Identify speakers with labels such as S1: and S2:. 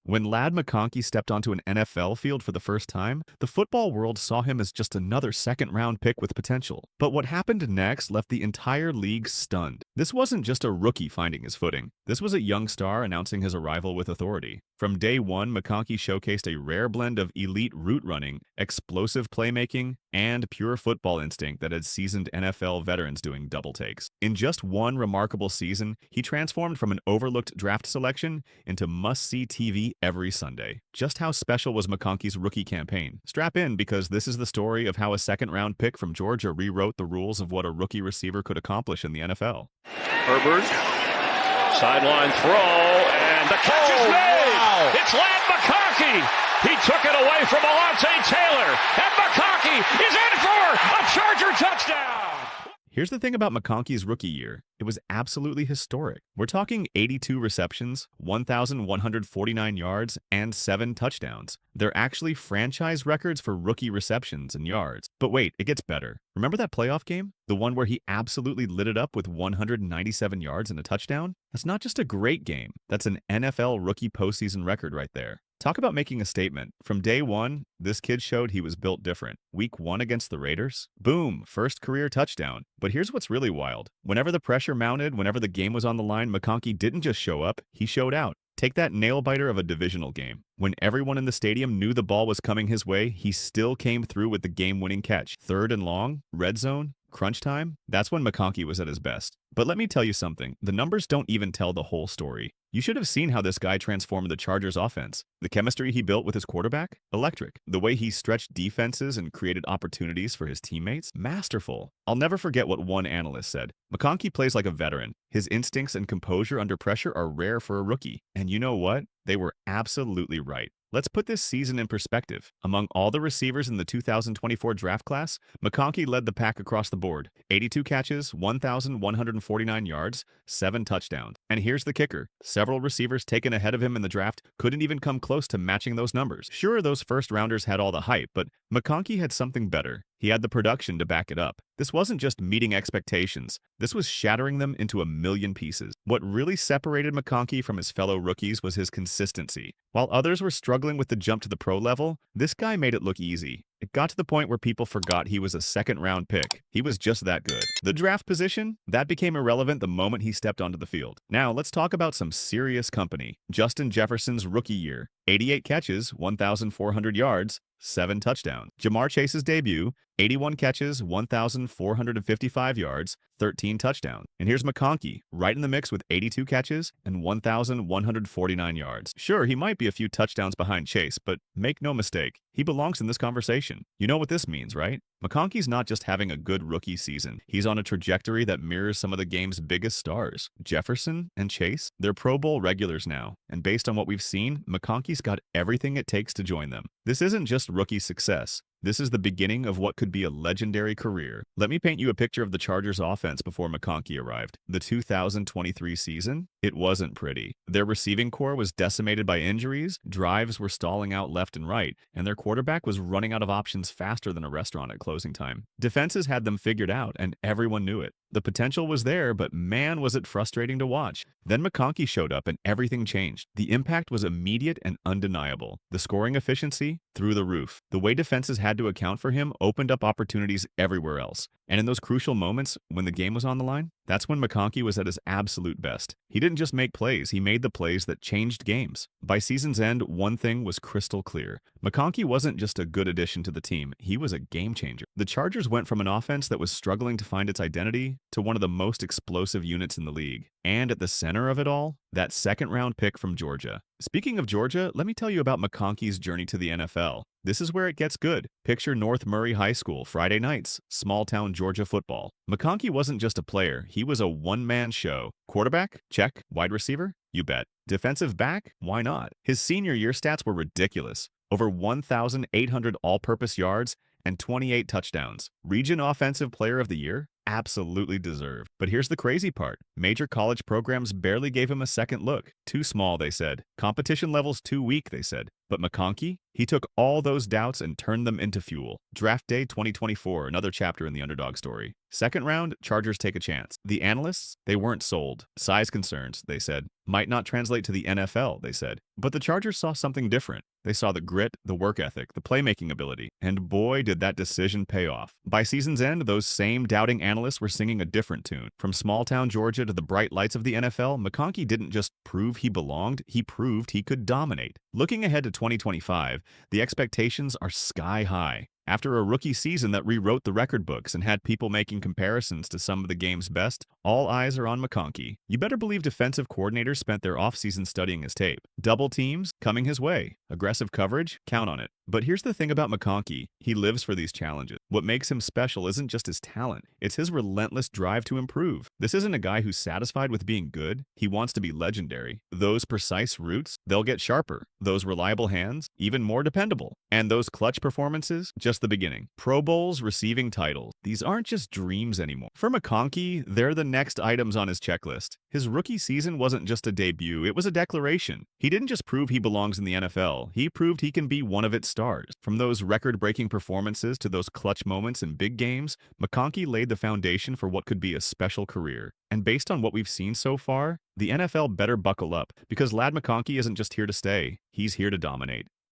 S1: When Ladd McConkey stepped onto an NFL field for the first time, the football world saw him as just another second-round pick with potential. But what happened next left the entire league stunned. This wasn't just a rookie finding his footing. This was a young star announcing his arrival with authority. From day one, McConkey showcased a rare blend of elite route running, explosive playmaking, and pure football instinct that had seasoned NFL veterans doing double takes. In just one remarkable season, he transformed from an overlooked draft selection into must-see TV every Sunday. Just how special was McConkey's rookie campaign? Strap in, because this is the story of how a second-round pick from Georgia rewrote the rules of what a rookie receiver could accomplish in the NFL.
S2: Herbert, sideline throw, and the catch is made! Wow. It's Ladd McConkey! He took it away from Alontae Taylor, and McConkey is in for a Charger touchdown!
S1: Here's the thing about McConkey's rookie year. It was absolutely historic. We're talking 82 receptions, 1,149 yards, and 7 touchdowns. They're actually franchise records for rookie receptions and yards. But wait, it gets better. Remember that playoff game? The one where he absolutely lit it up with 197 yards and a touchdown? That's not just a great game. That's an NFL rookie postseason record right there. Talk about making a statement. From day one, this kid showed he was built different. Week 1 against the Raiders? Boom, first career touchdown. But here's what's really wild. Whenever the pressure mounted, whenever the game was on the line, McConkey didn't just show up, he showed out. Take that nail-biter of a divisional game. When everyone in the stadium knew the ball was coming his way, he still came through with the game-winning catch. 3rd and long, red zone, crunch time, that's when McConkey was at his best. But let me tell you something, the numbers don't even tell the whole story. You should have seen how this guy transformed the Chargers' offense. The chemistry he built with his quarterback? Electric. The way he stretched defenses and created opportunities for his teammates? Masterful. I'll never forget what one analyst said. McConkey plays like a veteran. His instincts and composure under pressure are rare for a rookie. And you know what? They were absolutely right. Let's put this season in perspective. Among all the receivers in the 2024 draft class, McConkey led the pack across the board. 82 catches, 1,149 yards, 7 touchdowns. And here's the kicker. Several receivers taken ahead of him in the draft couldn't even come close to matching those numbers. Sure, those first-rounders had all the hype, but McConkey had something better. He had the production to back it up. This wasn't just meeting expectations. This was shattering them into a million pieces. What really separated McConkey from his fellow rookies was his consistency. While others were struggling with the jump to the pro level, this guy made it look easy. It got to the point where people forgot he was a second-round pick. He was just that good. The draft position? That became irrelevant the moment he stepped onto the field. Now, let's talk about some serious company. Justin Jefferson's rookie year. 88 catches, 1,400 yards, 7 touchdowns. Jamar Chase's debut, 81 catches, 1,455 yards, 13 touchdowns. And here's McConkey, right in the mix with 82 catches and 1,149 yards. Sure, he might be a few touchdowns behind Chase, but make no mistake, he belongs in this conversation. You know what this means, right? McConkey's not just having a good rookie season. He's on a trajectory that mirrors some of the game's biggest stars. Jefferson and Chase, they're Pro Bowl regulars now. And based on what we've seen, McConkey's got everything it takes to join them. This isn't just rookie success. This is the beginning of what could be a legendary career. Let me paint you a picture of the Chargers' offense before McConkey arrived. The 2023 season? It wasn't pretty. Their receiving core was decimated by injuries, drives were stalling out left and right, and their quarterback was running out of options faster than a restaurant at closing time. Defenses had them figured out, and everyone knew it. The potential was there, but man, was it frustrating to watch. Then McConkey showed up and everything changed. The impact was immediate and undeniable. The scoring efficiency? Through the roof. The way defenses had to account for him opened up opportunities everywhere else. And in those crucial moments, when the game was on the line, that's when McConkey was at his absolute best. He didn't just make plays, he made the plays that changed games. By season's end, one thing was crystal clear. McConkey wasn't just a good addition to the team, he was a game changer. The Chargers went from an offense that was struggling to find its identity to one of the most explosive units in the league. And at the center of it all, that second-round pick from Georgia. Speaking of Georgia, let me tell you about McConkey's journey to the NFL. This is where it gets good. Picture North Murray High School, Friday nights, small-town Georgia football. McConkey wasn't just a player, he was a one-man show. Quarterback? Check. Wide receiver? You bet. Defensive back? Why not? His senior year stats were ridiculous. Over 1,800 all-purpose yards and 28 touchdowns. Region Offensive Player of the Year? Absolutely deserved. But here's the crazy part. Major college programs barely gave him a second look. Too small, they said. Competition level's too weak, they said. But McConkey? He took all those doubts and turned them into fuel. Draft Day 2024, another chapter in the underdog story. Second round, Chargers take a chance. The analysts, they weren't sold. Size concerns, they said. Might not translate to the NFL, they said. But the Chargers saw something different. They saw the grit, the work ethic, the playmaking ability, and boy, did that decision pay off. By season's end, those same doubting analysts were singing a different tune. From small-town Georgia to the bright lights of the NFL, McConkey didn't just prove he belonged, he proved he could dominate. Looking ahead to 2025, the expectations are sky high. After a rookie season that rewrote the record books and had people making comparisons to some of the game's best, all eyes are on McConkey. You better believe defensive coordinators spent their offseason studying his tape. Double teams coming his way. Aggressive coverage? Count on it. But here's the thing about McConkey. He lives for these challenges. What makes him special isn't just his talent. It's his relentless drive to improve. This isn't a guy who's satisfied with being good. He wants to be legendary. Those precise routes, they'll get sharper. Those reliable hands, even more dependable. And those clutch performances, just the beginning. Pro Bowls, receiving titles. These aren't just dreams anymore. For McConkey, they're the next items on his checklist. His rookie season wasn't just a debut, it was a declaration. He didn't just prove he belongs in the NFL, he proved he can be one of its stars. From those record-breaking performances to those clutch moments in big games, McConkey laid the foundation for what could be a special career. And based on what we've seen so far, the NFL better buckle up, because Ladd McConkey isn't just here to stay, he's here to dominate.